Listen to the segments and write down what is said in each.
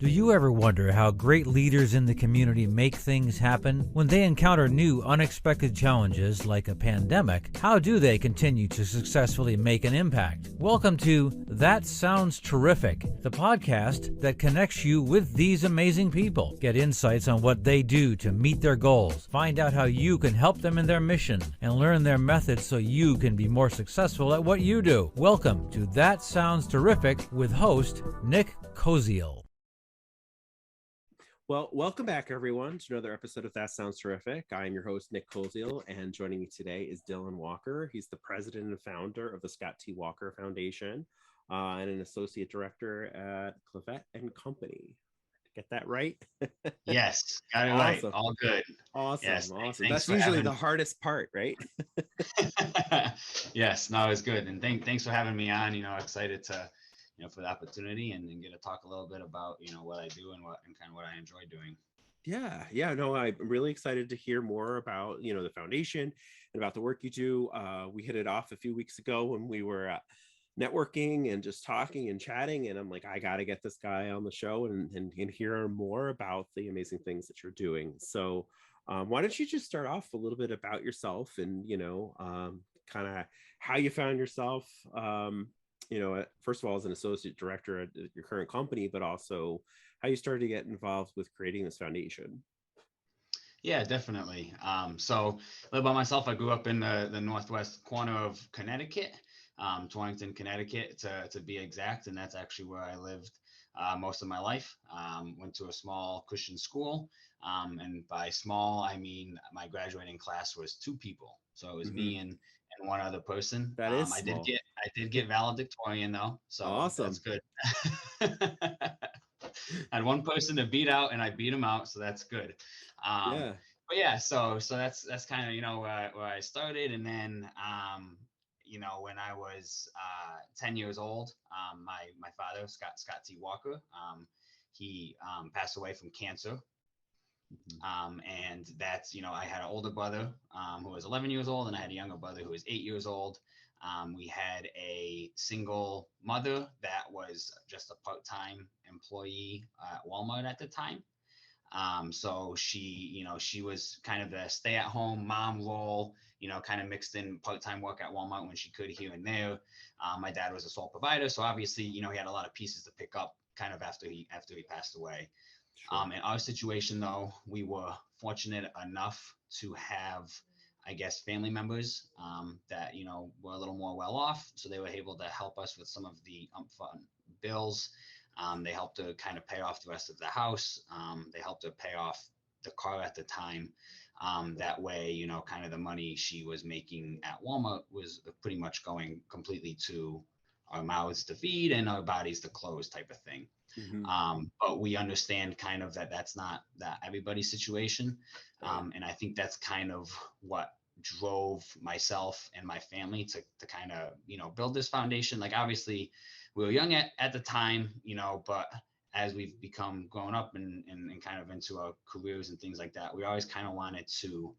Do you ever wonder how great leaders in the community make things happen? When they encounter new, unexpected challenges like a pandemic, how do they continue to successfully make an impact? Welcome to That Sounds Terrific, the podcast that connects you with these amazing people. Get insights on what they do to meet their goals, find out how you can help them in their mission, and learn their methods so you can be more successful at what you do. Welcome to That Sounds Terrific with host Nick Koziel. Well, welcome back, everyone, to another episode of That Sounds Terrific. I am your host, Nick Koziel, and joining me today is Dylan Walker. He's the president and founder of the Scott T. Walker Foundation and an associate director at Clavette and Company. Get that right? Yes, got it Awesome. right. All good. Awesome. Yes, Awesome. That's usually the hardest part, right? Yes, no, it's good. And thanks for having me on. Excited to for the opportunity and get to talk a little bit about what I do and kind of what I enjoy doing. Yeah. No, I'm really excited to hear more about the foundation and about the work you do. We hit it off a few weeks ago when we were networking and just talking and chatting, and I'm like, I got to get this guy on the show and hear more about the amazing things that you're doing. So why don't you just start off a little bit about yourself and kind of how you found yourself first of all, as an associate director at your current company, but also how you started to get involved with creating this foundation. Yeah, definitely. So a little about myself. I grew up in the northwest corner of Connecticut, Torrington, Connecticut, to be exact. And that's actually where I lived most of my life. Went to a small Christian school. And by small, I mean my graduating class was 2 people. So it was me and one other person. That is small. I did get valedictorian though, so awesome. That's good. I had one person to beat out, and I beat him out, so that's good. But yeah, so that's kind of where I started, and then when I was 10 years old, my father Scott T. Walker, he passed away from cancer. And that's, I had an older brother who was 11 years old, and I had a younger brother who was 8 years old. We had a single mother that was just a part-time employee at Walmart at the time. So she was kind of the stay-at-home mom role, kind of mixed in part-time work at Walmart when she could here and there. My dad was a sole provider, so obviously, he had a lot of pieces to pick up kind of after he passed away. Sure. In our situation, though, we were fortunate enough to have, I guess, family members that, were a little more well off. So they were able to help us with some of the upfront bills. They helped to kind of pay off the rest of the house. They helped to pay off the car at the time. That way, kind of the money she was making at Walmart was pretty much going completely to our mouths to feed and our bodies to clothe type of thing. But we understand kind of that's not that everybody's situation. And I think that's kind of what drove myself and my family to kind of, build this foundation. Like, obviously we were young at the time, but as we've become grown up and kind of into our careers and things like that, we always kind of wanted to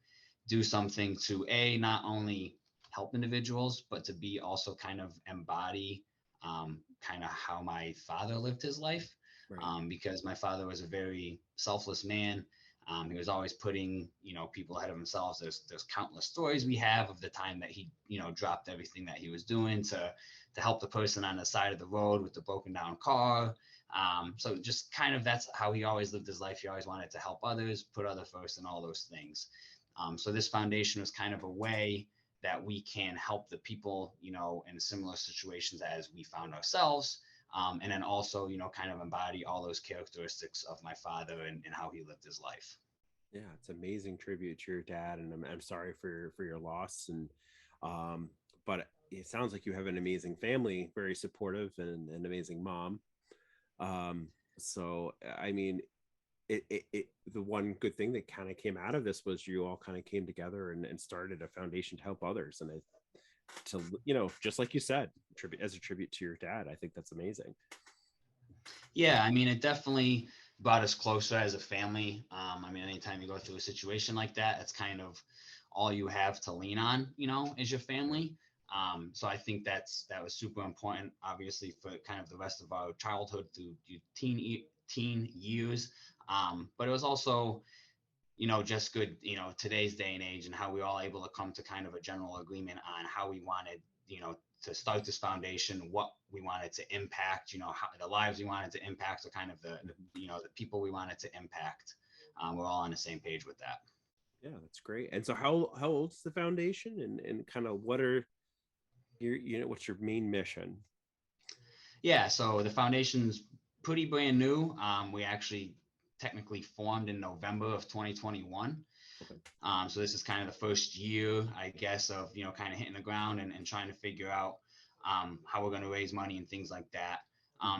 do something to not only help individuals, but to be also kind of embody kind of how my father lived his life. Right. Because my father was a very selfless man. He was always putting, people ahead of themselves. There's countless stories we have of the time that he, dropped everything that he was doing to help the person on the side of the road with the broken down car. So just kind of, that's how he always lived his life. He always wanted to help others, put others first, and all those things. So this foundation was kind of a way that we can help the people, in similar situations as we found ourselves. And then also, kind of embody all those characteristics of my father and how he lived his life. Yeah, it's an amazing tribute to your dad, and I'm sorry for your loss. And but it sounds like you have an amazing family, very supportive, and an amazing mom. So I mean, the one good thing that kind of came out of this was you all kind of came together and started a foundation to help others. And just like you said, as a tribute to your dad. I think that's amazing. Yeah, I mean, it definitely brought us closer as a family. I mean, anytime you go through a situation like that, it's kind of all you have to lean on, is your family. So I think that was super important, obviously, for kind of the rest of our childhood through teen 15 years. But it was also, just good, today's day and age and how we were all able to come to kind of a general agreement on how we wanted, to start this foundation, what we wanted to impact, how the lives we wanted to impact, or kind of the people we wanted to impact. We're all on the same page with that. Yeah, that's great. And so how old's the foundation, and kind of what are what's your main mission? Yeah, so the foundation's pretty brand new. We actually technically formed in November of 2021. Okay. So this is kind of the first year, I guess, of, kind of hitting the ground and trying to figure out how we're going to raise money and things like that.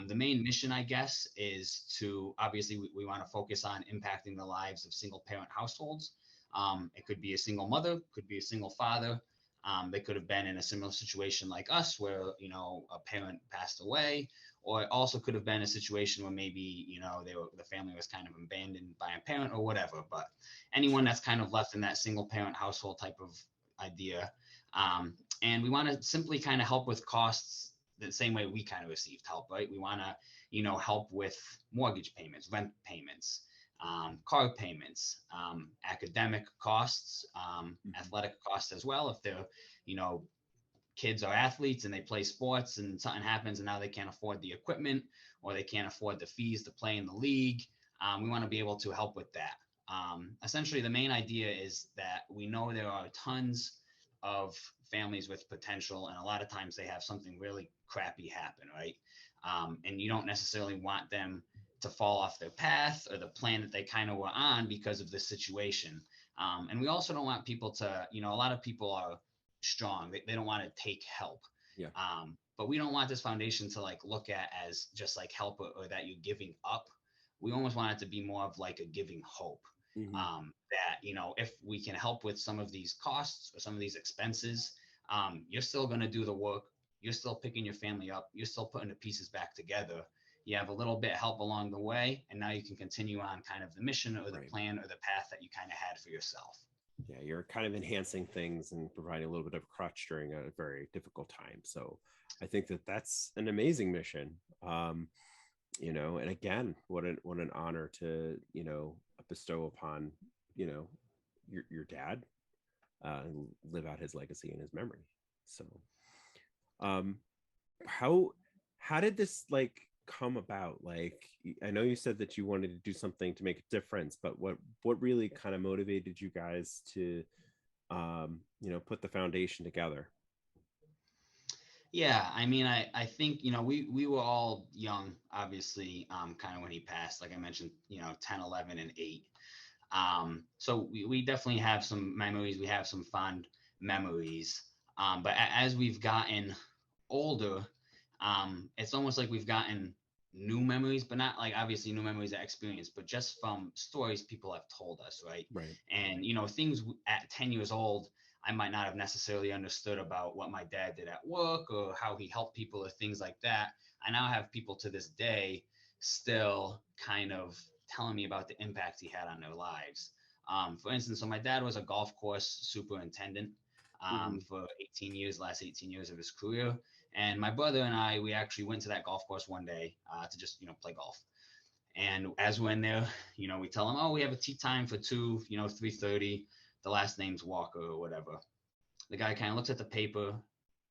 The main mission, I guess, is to, obviously, we want to focus on impacting the lives of single parent households. It could be a single mother, could be a single father. They could have been in a similar situation like us where, a parent passed away, or it also could have been a situation where maybe, the family was kind of abandoned by a parent or whatever. But anyone that's kind of left in that single parent household type of idea. And we want to simply kind of help with costs the same way we kind of received help, right? We want to, help with mortgage payments, rent payments, car payments, academic costs, athletic costs as well. If they're, kids are athletes and they play sports and something happens and now they can't afford the equipment or they can't afford the fees to play in the league, we want to be able to help with that. Essentially, the main idea is that we know there are tons of families with potential, and a lot of times they have something really crappy happen, right? And you don't necessarily want them to fall off their path or the plan that they kind of were on because of this situation. And we also don't want people to, a lot of people are strong. They don't want to take help. Yeah. But we don't want this foundation to look at as just help or that you're giving up. We almost want it to be more of a giving hope. Mm-hmm. That, if we can help with some of these costs or some of these expenses, you're still going to do the work. You're still picking your family up. You're still putting the pieces back together. You have a little bit of help along the way, and now you can continue on kind of the mission or the plan or the path that you kind of had for yourself. Yeah, you're kind of enhancing things and providing a little bit of crutch during a very difficult time. So I think that's an amazing mission. And again, what an honor to, bestow upon, your dad, and live out his legacy and his memory. So how did this come about? I know you said that you wanted to do something to make a difference, but what really kind of motivated you guys to put the foundation together? Yeah, I mean, I think, we were all young, obviously, kind of when he passed, like I mentioned, 10, 11, and 8. So we definitely have some memories. We have some fond memories. But as we've gotten older, it's almost like we've gotten new memories, but not obviously new memories that experience, but just from stories people have told us, right? Right. And, things at 10 years old, I might not have necessarily understood about what my dad did at work or how he helped people or things like that. I now have people to this day still kind of telling me about the impact he had on their lives. For instance, so my dad was a golf course superintendent for 18 years, last 18 years of his career. And my brother and I, we actually went to that golf course one day to just, play golf. And as we're in there, we tell him, oh, we have a tee time for 3:30. The last name's Walker or whatever. The guy kind of looks at the paper,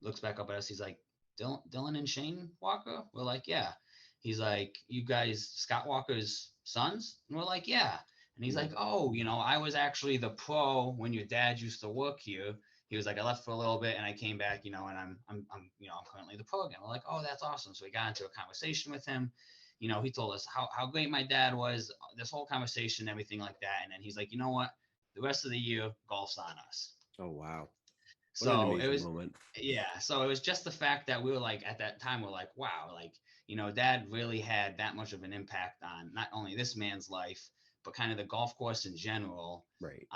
looks back up at us. He's like, Dylan and Shane Walker? We're like, yeah. He's like, you guys, Scott Walker's sons? And we're like, yeah. And he's like, oh, I was actually the pro when your dad used to work here. He was like, I left for a little bit and I came back, and I'm currently the pro again. We're like, oh, that's awesome. So we got into a conversation with him. He told us how great my dad was, this whole conversation, everything like that. And then he's like, you know what? The rest of the year, golf's on us. Oh, wow. What an So amazing moment. yeah. So it was just the fact that we were at that time, we're like, wow, dad really had that much of an impact on not only this man's life, but kind of the golf course in general. Right.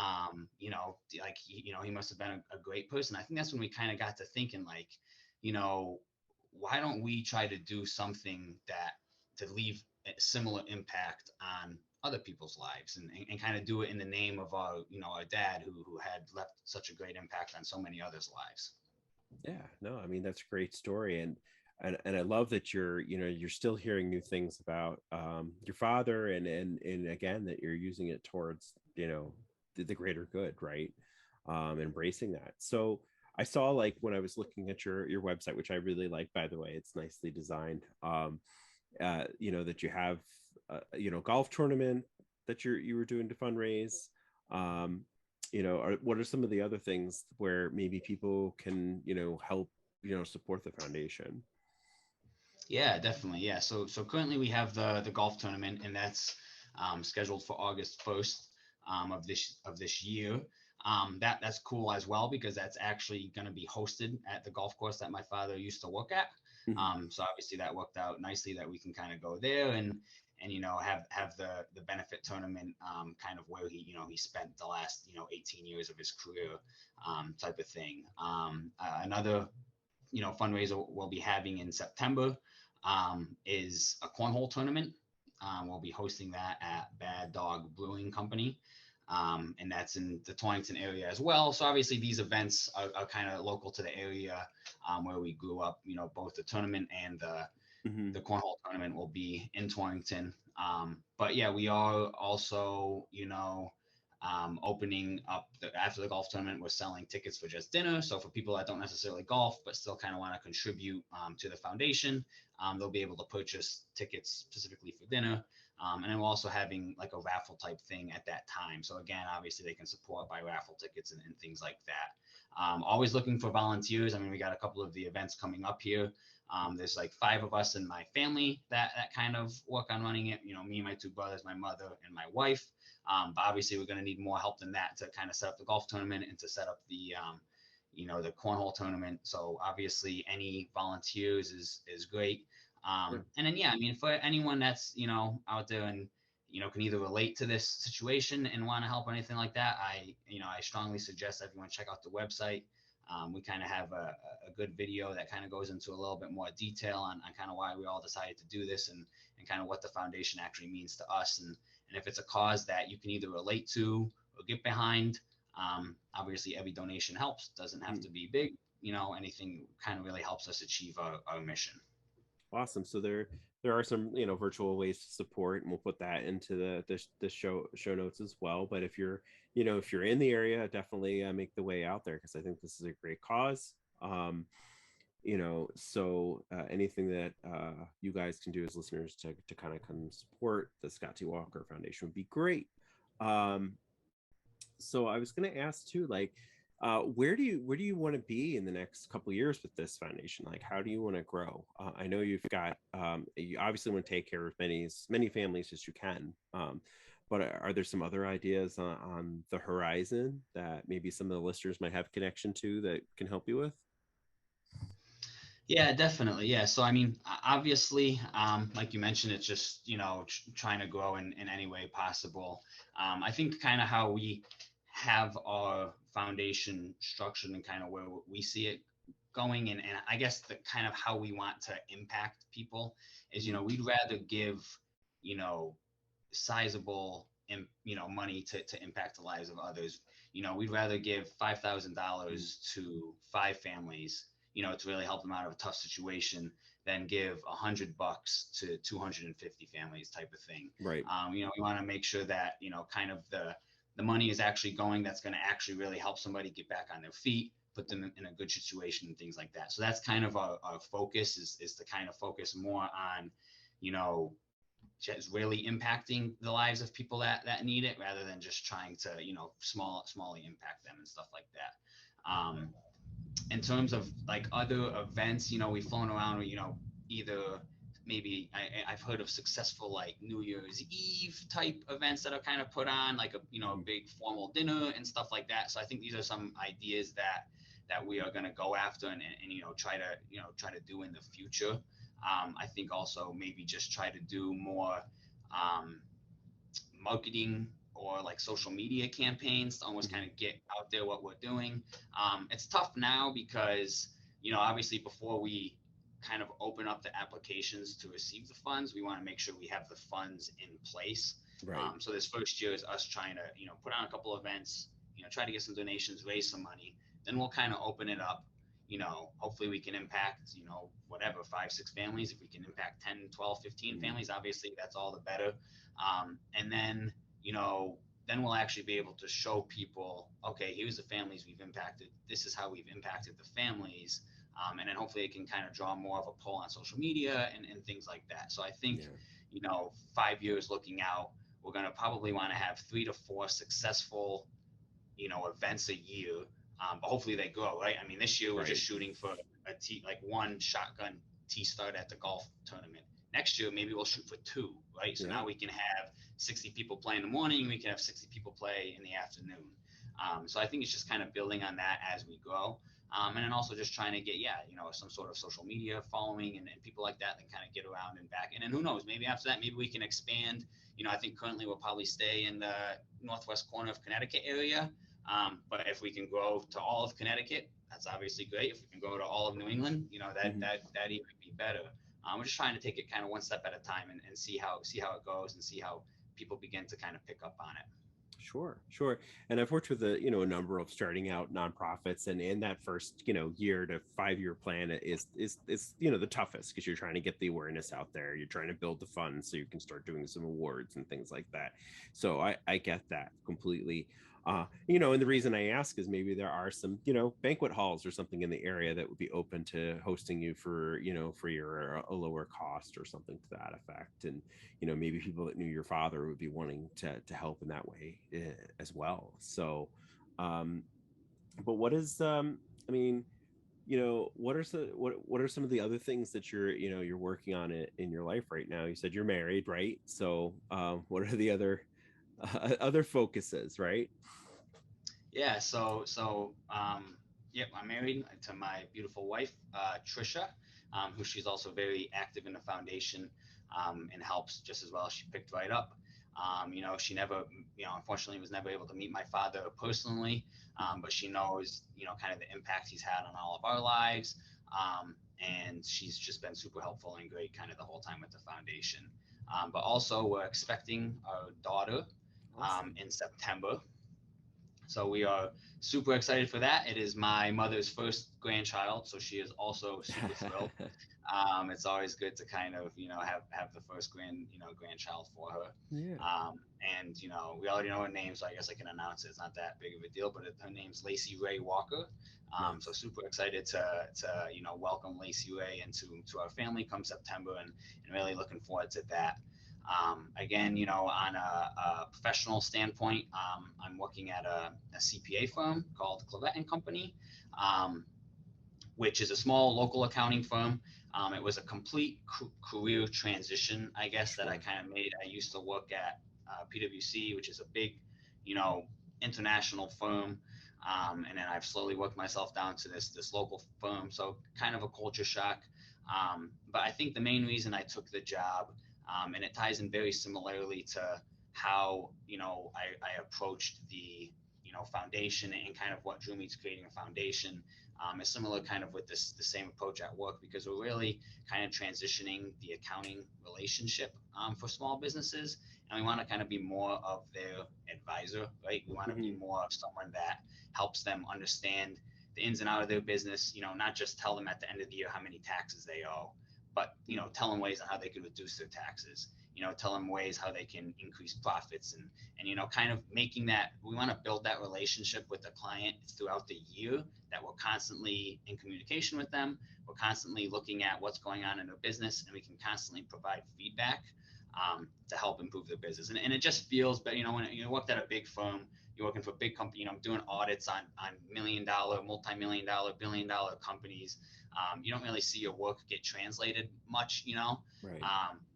He must have been a great person. I think that's when we kind of got to thinking why don't we try to do something to leave a similar impact on other people's lives and kind of do it in the name of our dad who had left such a great impact on so many others' lives. Yeah, no, I mean, that's a great story. And and I love that you're still hearing new things about your father, and again that you're using it towards the greater good, right? Embracing that. So I saw, like, when I was looking at your website, which I really like, by the way, it's nicely designed. That you have golf tournament that you were doing to fundraise. um what are some of the other things where maybe people can help support the foundation? Yeah, definitely. Yeah. So currently we have the golf tournament, and that's scheduled for August 1st of this year. That's cool as well, because that's actually going to be hosted at the golf course that my father used to work at. Mhm. So obviously that worked out nicely that we can kind of go there and have the benefit tournament, kind of where he spent the last 18 years of his career, type of thing. Another fundraiser we'll be having in September is a cornhole tournament. We'll be hosting that at Bad Dog Brewing Company. And that's in the Torrington area as well. So obviously these events are kind of local to the area, where we grew up. Both the tournament and Mhm. the cornhole tournament will be in Torrington. But yeah, we are also, opening up after the golf tournament. We're selling tickets for just dinner. So for people that don't necessarily golf, but still kind of want to contribute to the foundation, they'll be able to purchase tickets specifically for dinner. And then we're also having like a raffle type thing at that time. So again, obviously they can support by raffle tickets and things like that. Always looking for volunteers. I mean, we got a couple of the events coming up here. There's like 5 of us in my family that kind of work on running it. Me, my 2 brothers, my mother, and my wife. But obviously, we're going to need more help than that to kind of set up the golf tournament and to set up the cornhole tournament. So obviously, any volunteers is great. Sure. And then yeah, I mean, for anyone that's out there and can either relate to this situation and want to help or anything like that, I strongly suggest everyone check out the website. We kind of have a good video that kind of goes into a little bit more detail on kind of why we all decided to do this and kind of what the foundation actually means to us. And if it's a cause that you can either relate to or get behind, obviously every donation helps. Doesn't have Mm. to be big. Anything kind of really helps us achieve our mission. Awesome. So there are some virtual ways to support, and we'll put that into the show notes as well. But if you're in the area, definitely make the way out there, because I think this is a great cause. So anything that you guys can do as listeners to kind of come support the Scott T. Walker Foundation would be great. um so I was going to ask too, like, where do you want to be in the next couple of years with this foundation? Like, how do you want to grow? I know you've got you obviously want to take care of many families as you can, but are there some other ideas on the horizon that maybe some of the listeners might have connection to that can help you with? Yeah, definitely. Yeah. So, I mean, obviously, like you mentioned, it's just, trying to grow in any way possible. I think kind of how we have our foundation structured and kind of where we see it going. And I guess the kind of how we want to impact people is, Mhm. we'd rather give, you know, sizable, money to impact the lives of others. We'd rather give Mhm. $5,000 to 5 families, to really help them out of a tough situation, than give $100 to 250 families, type of thing. Right. We want to make sure that kind of the money is actually going. That's going to actually really help somebody get back on their feet, put them in a good situation, and things like that. So that's kind of our focus is to kind of focus more on, you know, just really impacting the lives of people that need it, rather than just trying to smallly impact them and stuff like that. In terms of like other events, we've flown around, either maybe I've heard of successful like New Year's Eve type events that are kind of put on, like a Mhm. big formal dinner and stuff like that. So I think these are some ideas that we are going to go after and try to do in the future. I think also maybe just try to do more um, marketing or like social media campaigns to almost Mhm. kind of get out there what we're doing. It's tough now because, obviously before we kind of open up the applications to receive the funds, we want to make sure we have the funds in place. Right. So this first year is us trying to, put on a couple events, try to get some donations, raise some money. Then we'll kind of open it up, hopefully we can impact, whatever, 5, 6 families. If we can impact 10, 12, 15 families, obviously that's all the better. And then, then we'll actually be able to show people, okay, here's the families we've impacted. This is how we've impacted the families. And then hopefully it can kind of draw more of a pull on social media and things like that. So I think, 5 years looking out, we're going to probably want to have 3 to 4 successful, events a year. But hopefully they grow, right? I mean, this year we're just shooting for one shotgun tee start at the golf tournament. Next year, maybe we'll shoot for 2, right? So now we can have 60 people play in the morning. We can have 60 people play in the afternoon. So I think it's just kind of building on that as we grow. And then also just trying to get, some sort of social media following and people like that kind of get around and back. And then who knows, maybe after that, maybe we can expand. I think currently we'll probably stay in the northwest corner of Connecticut area. But if we can grow to all of Connecticut, that's obviously great. If we can go to all of New England, that even be better. We're just trying to take it kind of one step at a time and see how it goes and see how people begin to kind of pick up on it. Sure. And I've worked with a number of starting out nonprofits, and in that first year to 5-year plan is the toughest, because you're trying to get the awareness out there. You're trying to build the funds so you can start doing some awards and things like that. So I get that completely. And the reason I ask is maybe there are some, banquet halls or something in the area that would be open to hosting you for a lower cost or something to that effect. And, maybe people that knew your father would be wanting to help in that way as well. So, but what is, what are some of the other things that you're working on in your life right now? You said you're married, right? So, what are the other focuses, right? Yeah, I'm married to my beautiful wife, Trisha, who she's also very active in the foundation, and helps just as well. She picked right up. She never, unfortunately was never able to meet my father personally, but she knows, kind of the impact he's had on all of our lives. And she's just been super helpful and great kind of the whole time with the foundation. But also we're expecting our daughter in September. So we are super excited for that. It is my mother's first grandchild, so she is also super thrilled. It's always good to kind of, have the first grandchild for her. Yeah. And, we already know her name, so I guess I can announce it. It's not that big of a deal, but her name's Lacey Ray Walker. Nice. So super excited to welcome Lacey Ray into our family come September, and really looking forward to that. Again, on a professional standpoint, I'm working at a CPA firm called Clavette and Company, which is a small local accounting firm. It was a complete career transition, I guess, that I kind of made. I used to work at PwC, which is a big, international firm. And then I've slowly worked myself down to this local firm. So kind of a culture shock. But I think the main reason I took the job, and it ties in very similarly to how, I approached the, foundation and kind of what drew me to creating a foundation, is similar kind of with the same approach at work, because we're really kind of transitioning the accounting relationship for small businesses. And we want to kind of be more of their advisor, right? We want to be more of someone that helps them understand the ins and outs of their business, not just tell them at the end of the year how many taxes they owe, but, tell them ways on how they can reduce their taxes, tell them ways how they can increase profits and kind of making that, we want to build that relationship with the client throughout the year, that we're constantly in communication with them. We're constantly looking at what's going on in their business, and we can constantly provide feedback to help improve their business. And it just feels better, when you worked at a big firm, you're working for a big company, doing audits on $1 million, multi-million-dollar, billion-dollar companies. You don't really see your work get translated much, Right.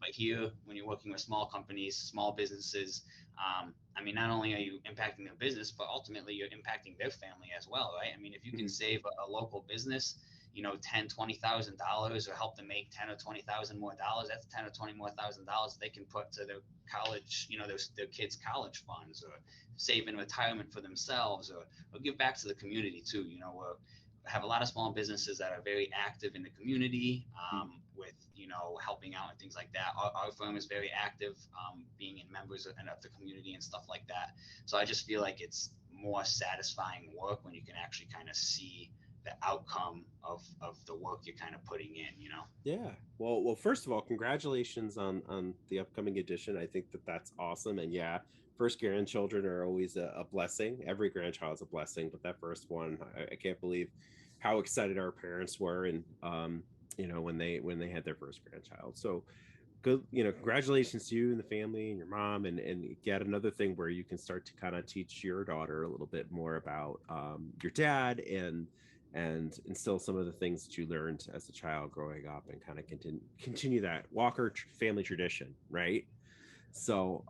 But here, when you're working with small companies, small businesses, not only are you impacting their business, but ultimately you're impacting their family as well, right? I mean, if you can save a local business, $10,000-$20,000, or help them make $10,000 or $20,000 more dollars, that's $10,000 or $20,000 more they can put to their college, their kids' college funds, or save in retirement for themselves, or give back to the community too. We have a lot of small businesses that are very active in the community, with helping out and things like that. Our firm is very active, being in members of the community and stuff like that. So I just feel like it's more satisfying work when you can actually kind of see the outcome of the work you're kind of putting in, Yeah. Well, first of all, congratulations on the upcoming edition. I think that that's awesome. And yeah, first grandchildren are always a blessing. Every grandchild is a blessing, but that first one, I can't believe how excited our parents were, and when they had their first grandchild. So good, congratulations to you and the family and your mom, and get another thing where you can start to kind of teach your daughter a little bit more about your dad, and instill some of the things that you learned as a child growing up, and kind of continue that Walker family tradition, right? So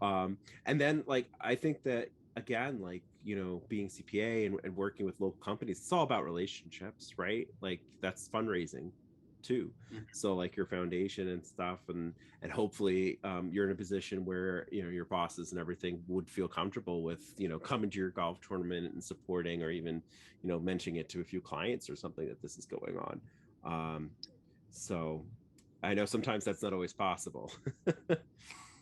and then, like, I think that, again, like, being CPA and working with local companies, it's all about relationships, right? Like, that's fundraising too. Mhm. So like your foundation and stuff, and hopefully you're in a position where your bosses and everything would feel comfortable with coming to your golf tournament and supporting, or even mentioning it to a few clients or something, that this is going on. So I know sometimes that's not always possible.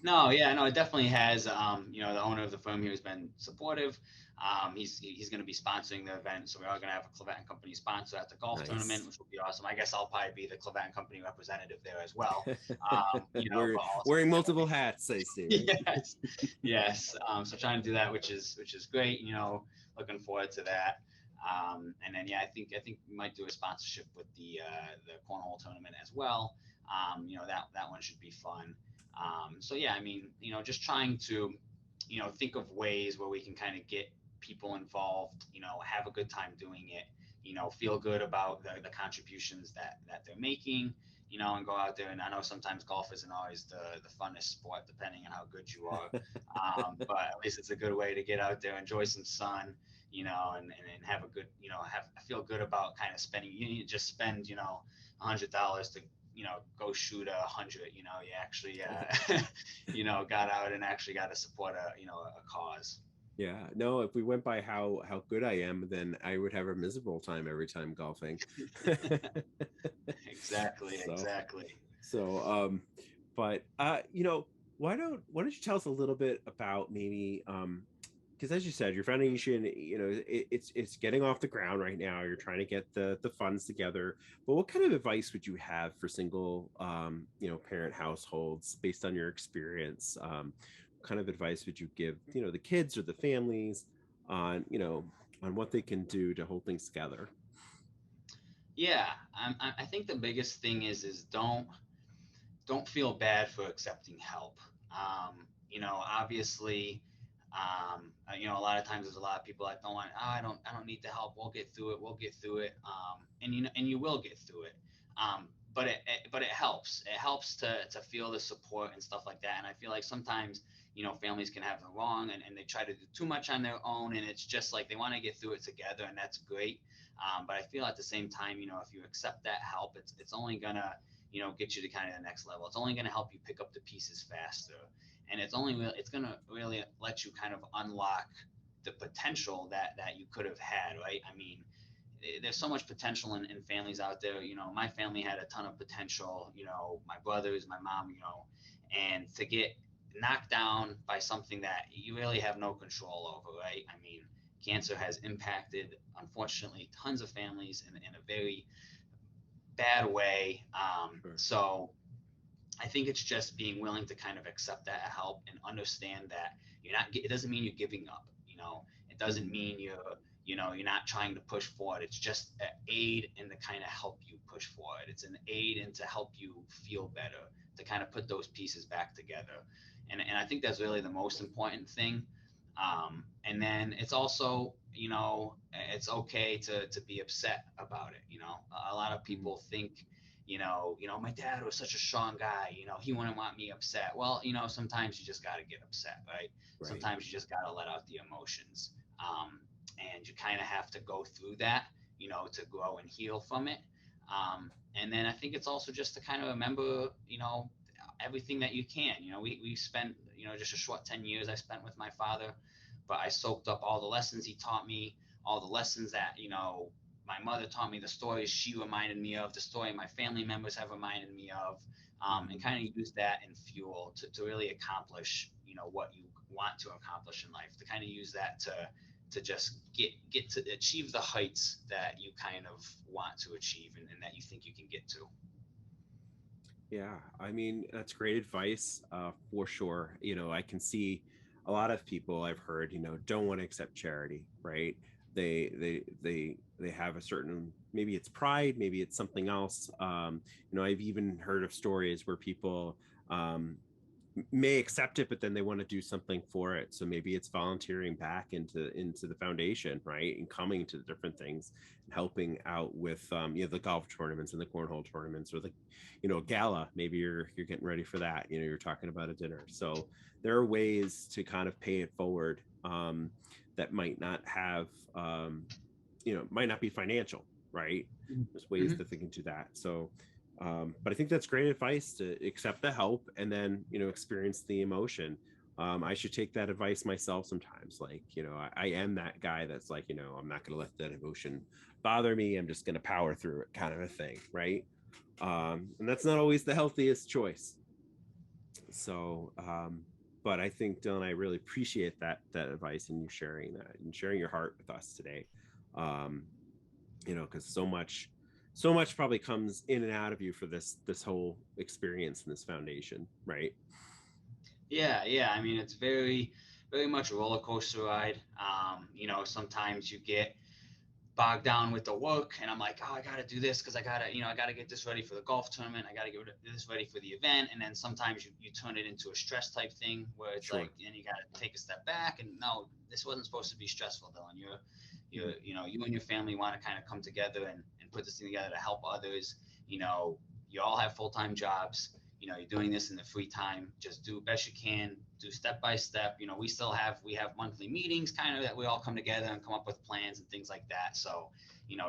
No, yeah, no, it definitely has. The owner of the firm here has been supportive. He's going to be sponsoring the event, so we are going to have a Cleveland Company sponsor at the golf tournament, Nice. which will be awesome. I guess I'll probably be the Cleveland Company representative there as well. We're But also wearing multiple hats, I see, right? yes, yes. So trying to do that, which is great. Looking forward to that. And then yeah, I think we might do a sponsorship with the cornhole tournament as well. That one should be fun. So yeah, I mean, just trying to, think of ways where we can kind of get people involved, have a good time doing it, feel good about the contributions that they're making, and go out there. And I know sometimes golf isn't always the funnest sport, depending on how good you are. But at least it's a good way to get out there, enjoy some sun, and have a good, feel good about kind of spending. You just spend, $100 to go shoot 100. You actually got out and actually got to support a cause. Yeah, no, if we went by how good I am, then I would have a miserable time every time golfing. Exactly, so exactly. so but why don't you tell us a little bit about, maybe, because as you said, your foundation, it's getting off the ground right now. You're trying to get the funds together, but what kind of advice would you have for single parent households, based on your experience? What kind of advice would you give the kids or the families on on what they can do to hold things together? Yeah, I think the biggest thing is don't feel bad for accepting help. Obviously, a lot of times there's a lot of people that don't want. Oh, I don't need the help. We'll get through it. We'll get through it. And you will get through it. But it helps. It helps to feel the support and stuff like that. And I feel like sometimes families can have it wrong, and they try to do too much on their own, and it's just like they want to get through it together, and that's great. But I feel at the same time, if you accept that help, it's only gonna get you to kind of the next level. It's only going to help you pick up the pieces faster, and it's going to really let you kind of unlock the potential that you could have had, right? I mean, there's so much potential in families out there. My family had a ton of potential, my brothers, my mom, and to get knocked down by something that you really have no control over, right? I mean, cancer has impacted, unfortunately, tons of families in a very bad way. Sure. So I think it's just being willing to kind of accept that help and understand that it doesn't mean you're giving up. It doesn't mean you're not trying to push forward. It's just an aid in to kind of help you push forward. It's an aid in to help you feel better, to kind of put those pieces back together. And I think that's really the most important thing. And then it's also, it's okay to be upset about it. A lot of people think, my dad was such a strong guy, he wouldn't want me upset. Well, sometimes you just got to get upset, right? Right. Sometimes you just got to let out the emotions. And you kind of have to go through that, to grow and heal from it. And then I think it's also just to kind of remember, everything that you can. We spent, just a short 10 years I spent with my father, but I soaked up all the lessons he taught me, all the lessons that, my mother taught me, the stories she reminded me of, the story my family members have reminded me of, and kind of use that in fuel to really accomplish, what you want to accomplish in life, to kind of use that to just get to achieve the heights that you kind of want to achieve, and that you think you can get to. Yeah, I mean, that's great advice, for sure. I can see a lot of people I've heard, don't want to accept charity, right? They have a certain, maybe it's pride, maybe it's something else. I've even heard of stories where people, may accept it, but then they want to do something for it. So maybe it's volunteering back into the foundation, right, and coming to the different things and helping out with, the golf tournaments and the cornhole tournaments, or the, gala. Maybe you're getting ready for that. You're talking about a dinner. So there are ways to kind of pay it forward, that might not have, might not be financial, right? There's ways Mm-hmm. that they can do that. So, but I think that's great advice, to accept the help and then, experience the emotion. I should take that advice myself sometimes. Like, I am that guy that's like, I'm not going to let that emotion bother me. I'm just going to power through it, kind of a thing. Right. And that's not always the healthiest choice. So, but I think, Dylan, I really appreciate that advice, and you sharing that and sharing your heart with us today. Um, because so much probably comes in and out of you for this whole experience in this foundation, right? Yeah. I mean, it's very, very much a roller coaster ride. Sometimes you get bogged down with the work, and I'm like, oh, I gotta do this because I gotta get this ready for the golf tournament. I gotta get this ready for the event. And then sometimes you turn it into a stress type thing where it's Sure. like, and you gotta take a step back, and no, this wasn't supposed to be stressful, Dylan. You and your family want to kind of come together and put this thing together to help others. You know, you all have full-time jobs. You're doing this in the free time. Just do the best you can. Do step by step. We have monthly meetings, kind of, that we all come together and come up with plans and things like that. So,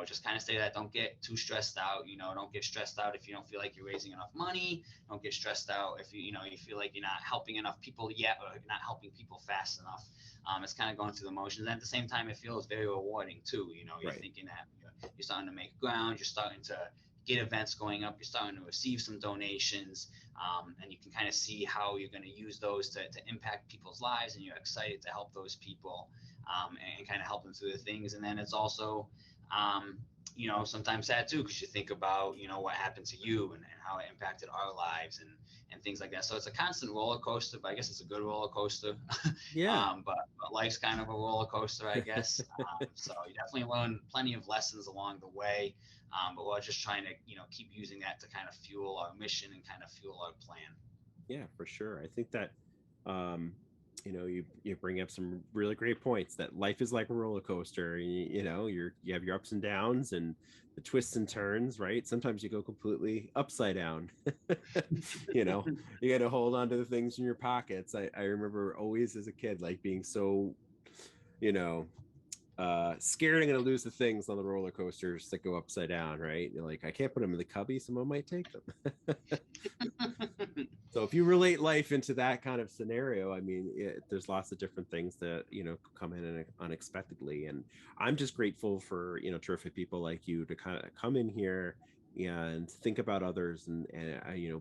just kind of say that. Don't get too stressed out. Don't get stressed out if you don't feel like you're raising enough money. Don't get stressed out if you feel like you're not helping enough people yet, or you're not helping people fast enough. It's kind of going through the motions. And at the same time, it feels very rewarding too. You're Right. thinking that you're starting to make ground. You're starting to get events going up. You're starting to receive some donations, and you can kind of see how you're going to use those to impact people's lives, and you're excited to help those people, and kind of help them through the things. And then it's also, sometimes sad too, because you think about, what happened to you, and how it impacted our lives, and things like that. So it's a constant roller coaster, but I guess it's a good roller coaster. Yeah. But life's kind of a roller coaster, I guess. So you definitely learn plenty of lessons along the way. But we're just trying to, keep using that to kind of fuel our mission and kind of fuel our plan. Yeah, for sure. I think that, um, you bring up some really great points, that life is like a roller coaster. You have your ups and downs and the twists and turns, right? Sometimes you go completely upside down. you know, you got to hold on to the things in your pockets. I remember always as a kid, like being so, you know, scared I'm going to lose the things on the roller coasters that go upside down, right? You're like, I can't put them in the cubby, someone might take them. So if you relate life into that kind of scenario, I mean, there's lots of different things that, come in unexpectedly. And I'm just grateful for, terrific people like you to kind of come in here and think about others, and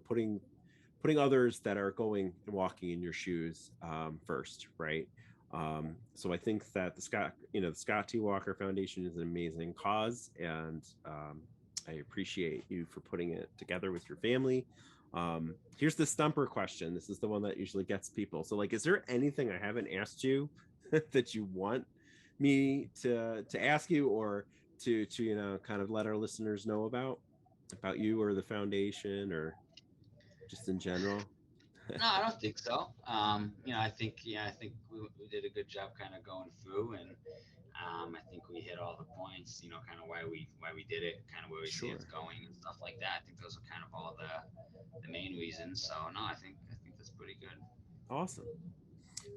putting others that are going and walking in your shoes, first, right? So I think that the Scott T. Walker Foundation is an amazing cause, and, I appreciate you for putting it together with your family. Here's the stumper question. This is the one that usually gets people. So, like, is there anything I haven't asked you that you want me to ask you, or to kind of let our listeners know about you or the foundation, or just in general? No, I don't think so. I think we did a good job kind of going through, and I think we hit all the points. Kind of why we did it, kind of where we see it's Sure. going and stuff like that. I think those are kind of all the main reasons. So no, I think that's pretty good. Awesome.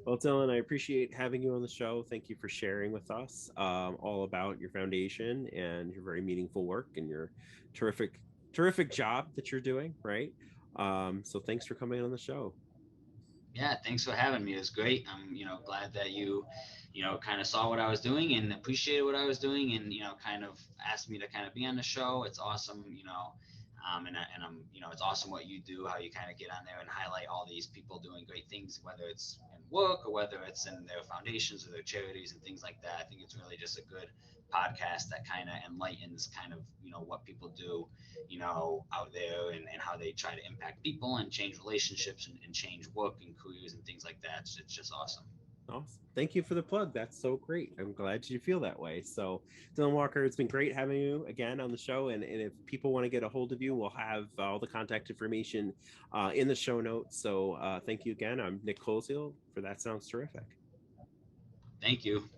Well, Dylan, I appreciate having you on the show. Thank you for sharing with us, all about your foundation and your very meaningful work and your terrific, terrific job that you're doing. Right. So thanks for coming on the show. Yeah, thanks for having me. It was great. I'm, glad that you kind of saw what I was doing and appreciated what I was doing, and, kind of asked me to kind of be on the show. It's awesome. And I'm, it's awesome what you do, how you kind of get on there and highlight all these people doing great things, whether it's in work or whether it's in their foundations or their charities and things like that. I think it's really just a good podcast that kind of enlightens kind of, what people do, out there and how they try to impact people and change relationships and change work and careers and things like that. So it's just awesome. Awesome. Thank you for the plug. That's so great. I'm glad you feel that way. So, Dylan Walker, it's been great having you again on the show. And if people want to get a hold of you, we'll have all the contact information in the show notes. So thank you again. I'm Nick Coleshill for That Sounds Terrific. Thank you.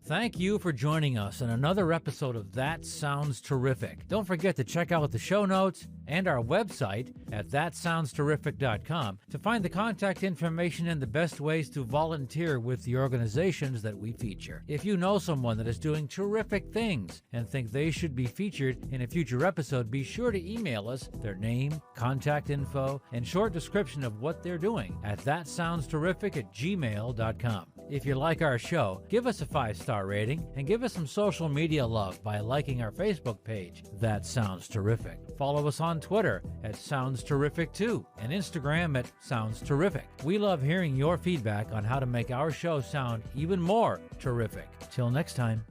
Thank you for joining us in another episode of That Sounds Terrific. Don't forget to check out the show notes and our website at thatsoundsterrific.com to find the contact information and the best ways to volunteer with the organizations that we feature. If you know someone that is doing terrific things and think they should be featured in a future episode, be sure to email us their name, contact info, and short description of what they're doing at thatsoundsterrific@gmail.com. If you like our show, give us a 5-star rating and give us some social media love by liking our Facebook page, That Sounds Terrific. Follow us on Twitter at Sounds Terrific 2 and Instagram at Sounds Terrific. We love hearing your feedback on how to make our show sound even more terrific. Till next time.